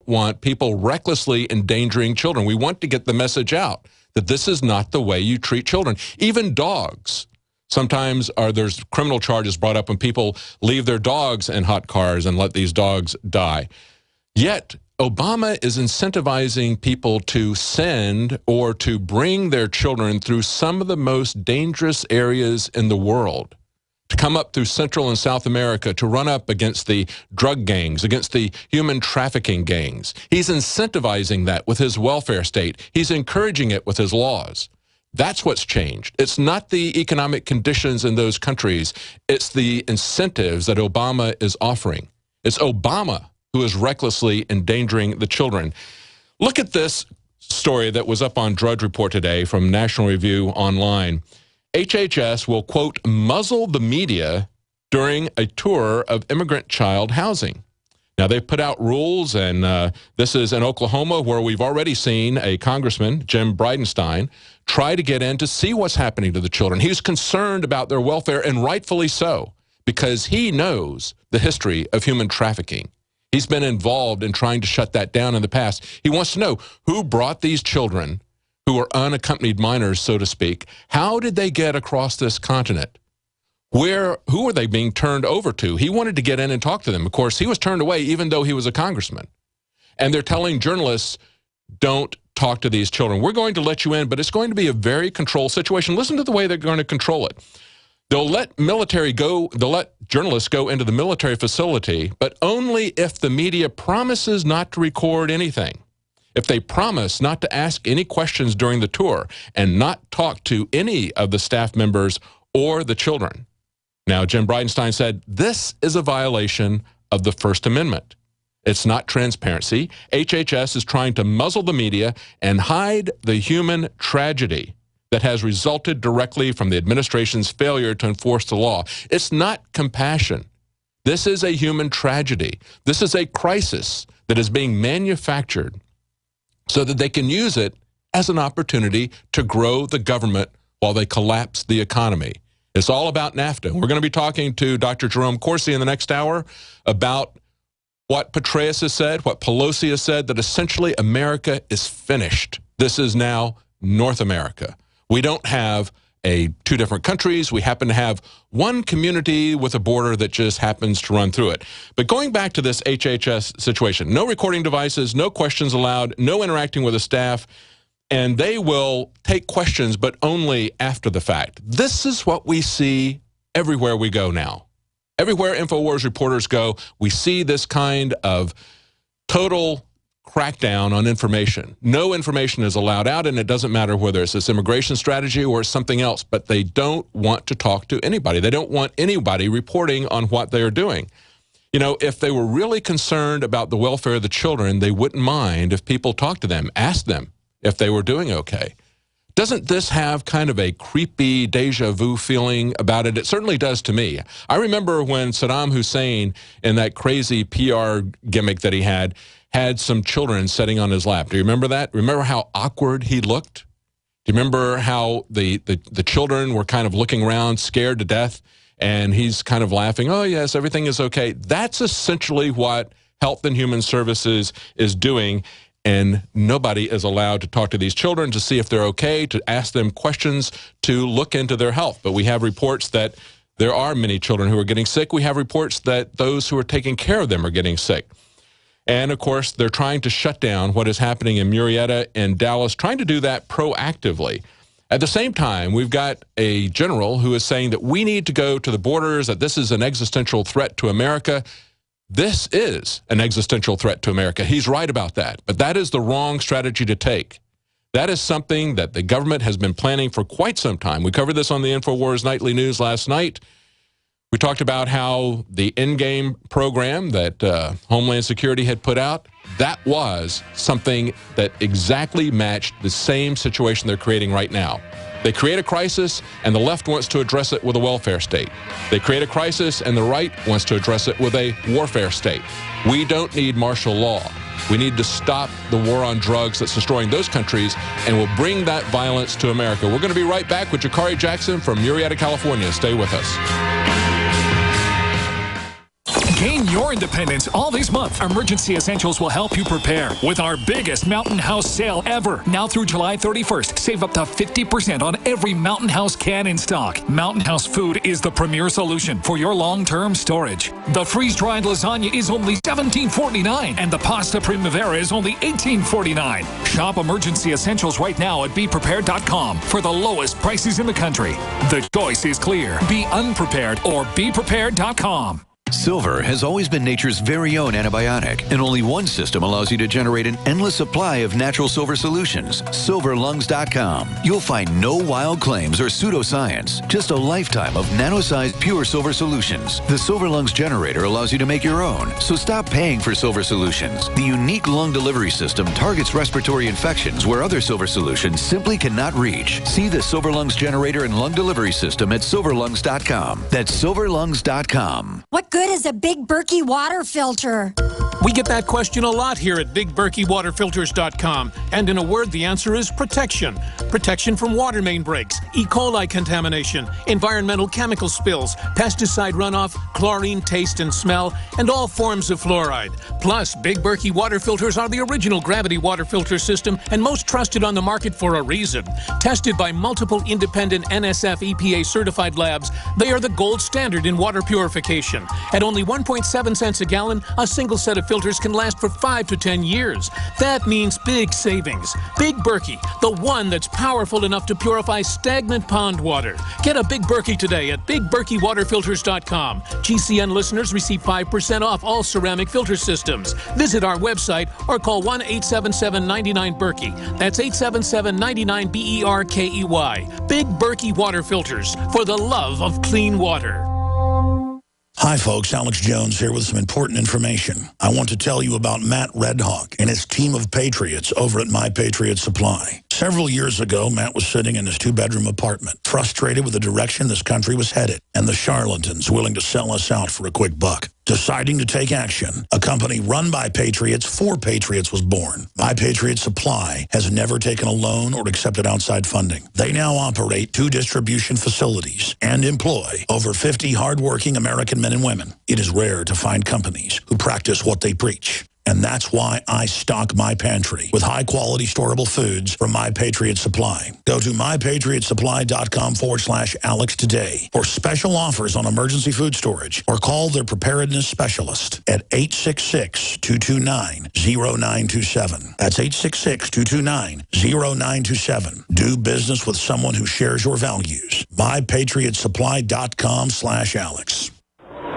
want people recklessly endangering children. We want to get the message out that this is not the way you treat children. Even dogs. Sometimes there's criminal charges brought up when people leave their dogs in hot cars and let these dogs die. Yet, Obama is incentivizing people to send or to bring their children through some of the most dangerous areas in the world, to come up through Central and South America, to run up against the drug gangs, against the human trafficking gangs. He's incentivizing that with his welfare state. He's encouraging it with his laws. That's what's changed. It's not the economic conditions in those countries. It's the incentives that Obama is offering. It's Obama who is recklessly endangering the children. Look at this story that was up on Drudge Report today from National Review Online. HHS will, quote, muzzle the media during a tour of immigrant child housing. Now, they've put out rules, and this is in Oklahoma, where we've already seen a congressman, Jim Bridenstine, try to get in to see what's happening to the children. He's concerned about their welfare, and rightfully so, because he knows the history of human trafficking. He's been involved in trying to shut that down in the past. He wants to know who brought these children, who are unaccompanied minors, so to speak. How did they get across this continent? Who are they being turned over to? He wanted to get in and talk to them. Of course, he was turned away even though he was a congressman. And they're telling journalists, don't talk to these children. We're going to let you in, but it's going to be a very controlled situation. Listen to the way they're going to control it. They'll let journalists go into the military facility, but only if the media promises not to record anything. If they promise not to ask any questions during the tour and not talk to any of the staff members or the children. Now, Jim Bridenstine said, this is a violation of the First Amendment. It's not transparency. HHS is trying to muzzle the media and hide the human tragedy that has resulted directly from the administration's failure to enforce the law. It's not compassion. This is a human tragedy. This is a crisis that is being manufactured so that they can use it as an opportunity to grow the government while they collapse the economy. It's all about NAFTA. We're going to be talking to Dr. Jerome Corsi in the next hour about what Petraeus has said, what Pelosi has said, that essentially America is finished. This is now North America. We don't have two different countries. We happen to have one community with a border that just happens to run through it. But going back to this HHS situation, no recording devices, no questions allowed, no interacting with the staff, and they will take questions, but only after the fact. This is what we see everywhere we go now. Everywhere InfoWars reporters go, we see this kind of total crackdown on information. No information is allowed out, and it doesn't matter whether it's this immigration strategy or something else, but they don't want to talk to anybody. They don't want anybody reporting on what they are doing. You know, if they were really concerned about the welfare of the children, they wouldn't mind if people talked to them, asked them if they were doing okay. Doesn't this have kind of a creepy deja vu feeling about it? It certainly does to me. I remember when Saddam Hussein, in that crazy PR gimmick that he had some children sitting on his lap. Do you remember that? Remember how awkward he looked? Do you remember how the children were kind of looking around, scared to death, and he's kind of laughing, oh, yes, everything is okay. That's essentially what Health and Human Services is doing, and nobody is allowed to talk to these children to see if they're okay, to ask them questions, to look into their health. But we have reports that there are many children who are getting sick. We have reports that those who are taking care of them are getting sick. And, of course, they're trying to shut down what is happening in Murrieta and Dallas, trying to do that proactively. At the same time, we've got a general who is saying that we need to go to the borders, that this is an existential threat to America. This is an existential threat to America. He's right about that. But that is the wrong strategy to take. That is something that the government has been planning for quite some time. We covered this on the InfoWars Nightly News last night. We talked about how the Endgame program that Homeland Security had put out, that was something that exactly matched the same situation they're creating right now. They create a crisis, and the left wants to address it with a welfare state. They create a crisis, and the right wants to address it with a warfare state. We don't need martial law. We need to stop the war on drugs that's destroying those countries, and we'll bring that violence to America. We're going to be right back with Jakari Jackson from Murrieta, California. Stay with us. Gain your independence all this month. Emergency Essentials will help you prepare with our biggest Mountain House sale ever. Now through July 31st, save up to 50% on every Mountain House can in stock. Mountain House food is the premier solution for your long-term storage. The freeze-dried lasagna is only $17.49 and the pasta primavera is only $18.49. Shop Emergency Essentials right now at BePrepared.com for the lowest prices in the country. The choice is clear. Be unprepared or BePrepared.com. Silver has always been nature's very own antibiotic, and only one system allows you to generate an endless supply of natural silver solutions. SilverLungs.com. You'll find no wild claims or pseudoscience, just a lifetime of nano-sized pure silver solutions. The Silver Lungs generator allows you to make your own, so stop paying for silver solutions. The unique lung delivery system targets respiratory infections where other silver solutions simply cannot reach. See the Silver Lungs generator and lung delivery system at SilverLungs.com. That's SilverLungs.com. What good is a Big Berkey water filter? We get that question a lot here at BigBerkeyWaterFilters.com. And in a word, the answer is protection. Protection from water main breaks, E. coli contamination, environmental chemical spills, pesticide runoff, chlorine taste and smell, and all forms of fluoride. Plus, Big Berkey water filters are the original gravity water filter system and most trusted on the market for a reason. Tested by multiple independent NSF EPA certified labs, they are the gold standard in water purification. At only 1.7 cents a gallon, a single set of filters can last for 5 to 10 years. That means big savings. Big Berkey, the one that's powerful enough to purify stagnant pond water. Get a Big Berkey today at BigBerkeyWaterFilters.com. GCN listeners receive 5% off all ceramic filter systems. Visit our website or call 1-877-99-BERKEY. That's 877-99-BERKEY. Big Berkey Water Filters, for the love of clean water. Hi folks, Alex Jones here with some important information. I want to tell you about Matt Redhawk and his team of patriots over at My Patriot Supply. Several years ago, Matt was sitting in his 2-bedroom apartment, frustrated with the direction this country was headed and the charlatans willing to sell us out for a quick buck. Deciding to take action, a company run by patriots for patriots was born. My Patriot Supply has never taken a loan or accepted outside funding. They now operate 2 distribution facilities and employ over 50 hardworking American men and women. It is rare to find companies who practice what they preach. And that's why I stock my pantry with high-quality storable foods from My Patriot Supply. Go to mypatriotsupply.com/Alex today for special offers on emergency food storage, or call their preparedness specialist at 866-229-0927. That's 866-229-0927. Do business with someone who shares your values. mypatriotsupply.com/Alex.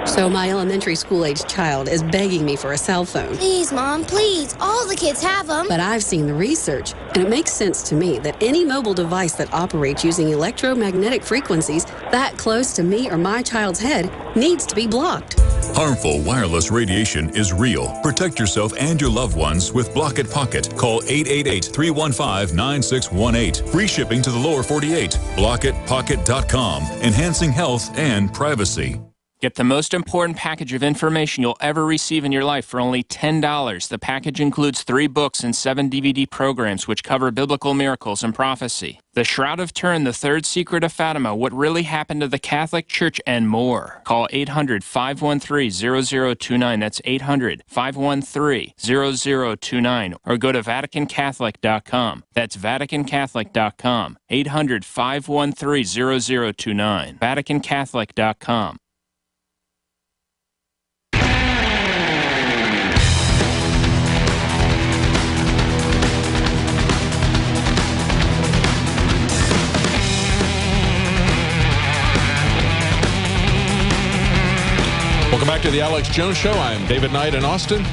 So my elementary school-age child is begging me for a cell phone. Please, Mom, please. All the kids have them. But I've seen the research, and it makes sense to me that any mobile device that operates using electromagnetic frequencies that close to me or my child's head needs to be blocked. Harmful wireless radiation is real. Protect yourself and your loved ones with Block It Pocket. Call 888-315-9618. Free shipping to the lower 48. BlockItPocket.com. Enhancing health and privacy. Get the most important package of information you'll ever receive in your life for only $10. The package includes 3 books and 7 DVD programs which cover biblical miracles and prophecy. The Shroud of Turin, The Third Secret of Fatima, What Really Happened to the Catholic Church, and more. Call 800-513-0029. That's 800-513-0029. Or go to VaticanCatholic.com. That's VaticanCatholic.com. 800-513-0029. VaticanCatholic.com. Welcome back to the Alex Jones Show. I'm David Knight in Austin.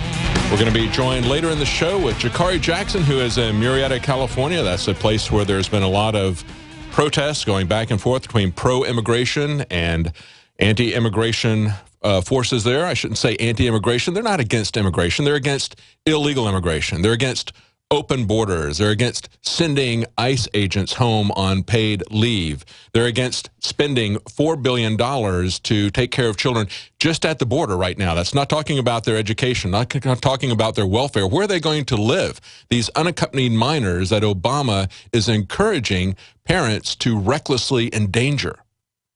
We're going to be joined later in the show with Jakari Jackson, who is in Murrieta, California. That's a place where there's been a lot of protests going back and forth between pro-immigration and anti-immigration forces there. I shouldn't say anti-immigration. They're not against immigration. They're against illegal immigration. They're against open borders. They're against sending ICE agents home on paid leave. They're against spending $4 billion to take care of children just at the border right now. That's not talking about their education, not talking about their welfare. Where are they going to live? These unaccompanied minors that Obama is encouraging parents to recklessly endanger,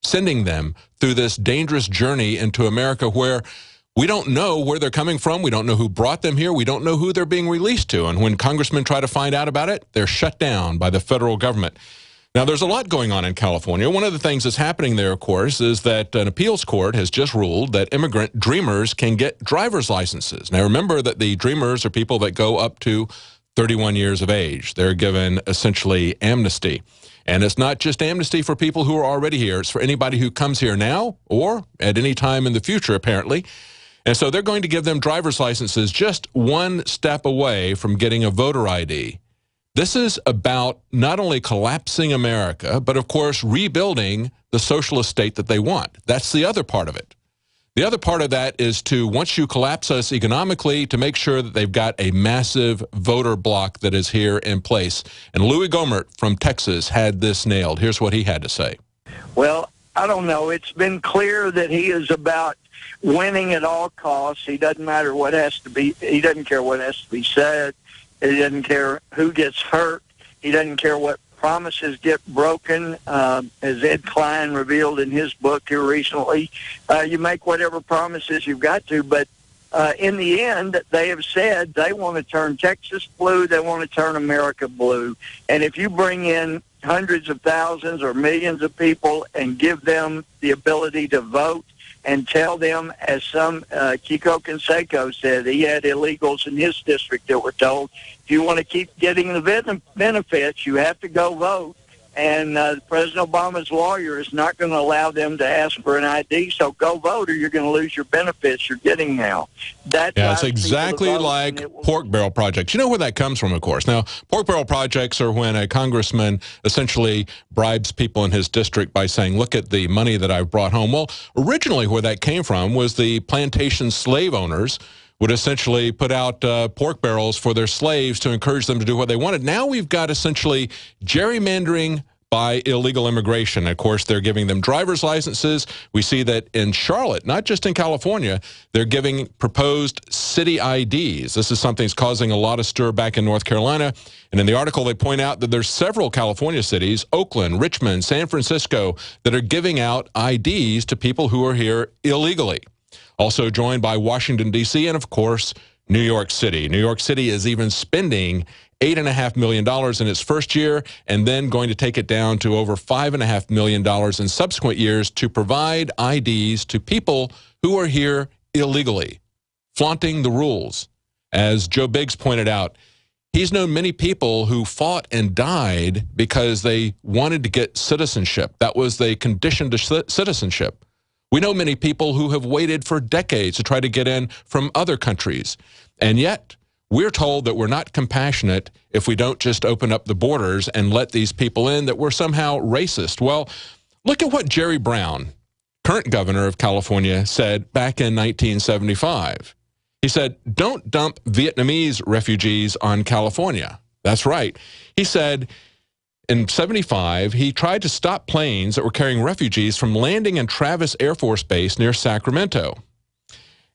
sending them through this dangerous journey into America where we don't know where they're coming from. We don't know who brought them here. We don't know who they're being released to. And when congressmen try to find out about it, they're shut down by the federal government. Now, there's a lot going on in California. One of the things that's happening there, of course, is that an appeals court has just ruled that immigrant dreamers can get driver's licenses. Now, remember that the dreamers are people that go up to 31 years of age. They're given essentially amnesty. And it's not just amnesty for people who are already here. It's for anybody who comes here now or at any time in the future, apparently. And so they're going to give them driver's licenses just one step away from getting a voter ID. This is about not only collapsing America, but, of course, rebuilding the socialist state that they want. That's the other part of it. The other part of that is to, once you collapse us economically, to make sure that they've got a massive voter bloc that is here in place. And Louis Gohmert from Texas had this nailed. Here's what he had to say. Well, I don't know. It's been clear that he is about winning at all costs. He doesn't matter what has to be. He doesn't care what has to be said. He doesn't care who gets hurt. He doesn't care what promises get broken. As Ed Klein revealed in his book here recently, you make whatever promises you've got to, but in the end, they have said they want to turn Texas blue. They want to turn America blue. And if you bring in hundreds of thousands or millions of people and give them the ability to vote and tell them, as some Kiko Canseco said, he had illegals in his district that were told, if you want to keep getting the benefits, you have to go vote. And President Obama's lawyer is not going to allow them to ask for an ID, so go vote or you're going to lose your benefits you're getting now. It's exactly like pork barrel projects. You know where that comes from, of course. Now, pork barrel projects are when a congressman essentially bribes people in his district by saying, look at the money that I've brought home. Well, originally where that came from was the plantation slave owners would essentially put out pork barrels for their slaves to encourage them to do what they wanted. Now we've got essentially gerrymandering by illegal immigration. Of course, they're giving them driver's licenses. We see that in Charlotte, not just in California, they're giving proposed city IDs. This is something that's causing a lot of stir back in North Carolina. And in the article, they point out that there's several California cities, Oakland, Richmond, San Francisco, that are giving out IDs to people who are here illegally. Also joined by Washington, D.C., and, of course, New York City. New York City is even spending $8.5 million in its first year and then going to take it down to over $5.5 million in subsequent years to provide IDs to people who are here illegally, flaunting the rules. As Joe Biggs pointed out, he's known many people who fought and died because they wanted to get citizenship. That was the condition to citizenship. We know many people who have waited for decades to try to get in from other countries. And yet, we're told that we're not compassionate if we don't just open up the borders and let these people in, that we're somehow racist. Well, look at what Jerry Brown, current governor of California, said back in 1975. He said, don't dump Vietnamese refugees on California. That's right. He said, in 75, he tried to stop planes that were carrying refugees from landing in Travis Air Force Base near Sacramento.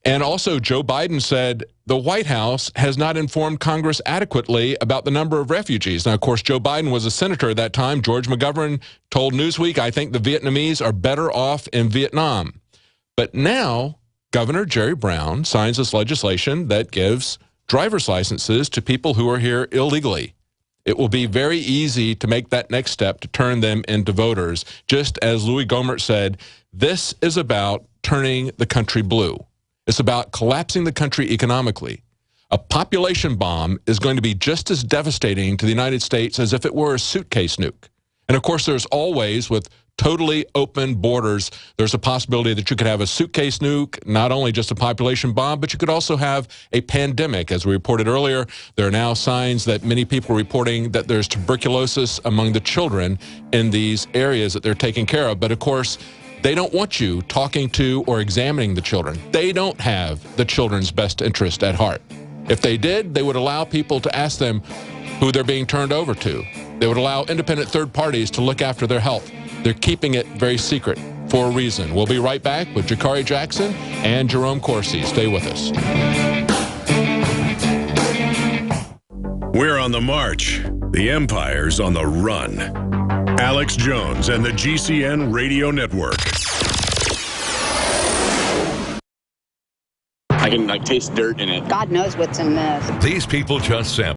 And also, Joe Biden said the White House has not informed Congress adequately about the number of refugees. Now, of course, Joe Biden was a senator at that time. George McGovern told Newsweek, I think the Vietnamese are better off in Vietnam. But now, Governor Jerry Brown signs this legislation that gives driver's licenses to people who are here illegally. It will be very easy to make that next step to turn them into voters. Just as Louis Gohmert said, this is about turning the country blue. It's about collapsing the country economically. A population bomb is going to be just as devastating to the United States as if it were a suitcase nuke. And of course, there's always, with totally open borders, there's a possibility that you could have a suitcase nuke, not only just a population bomb, but you could also have a pandemic. As we reported earlier, there are now signs that many people are reporting that there's tuberculosis among the children in these areas that they're taking care of. But of course, they don't want you talking to or examining the children. They don't have the children's best interest at heart. If they did, they would allow people to ask them who they're being turned over to. They would allow independent third parties to look after their health. They're keeping it very secret for a reason. We'll be right back with Jakari Jackson and Jerome Corsi. Stay with us. We're on the march. The empire's on the run. Alex Jones and the GCN Radio Network. can taste dirt in it. God knows what's in this. These people just sample.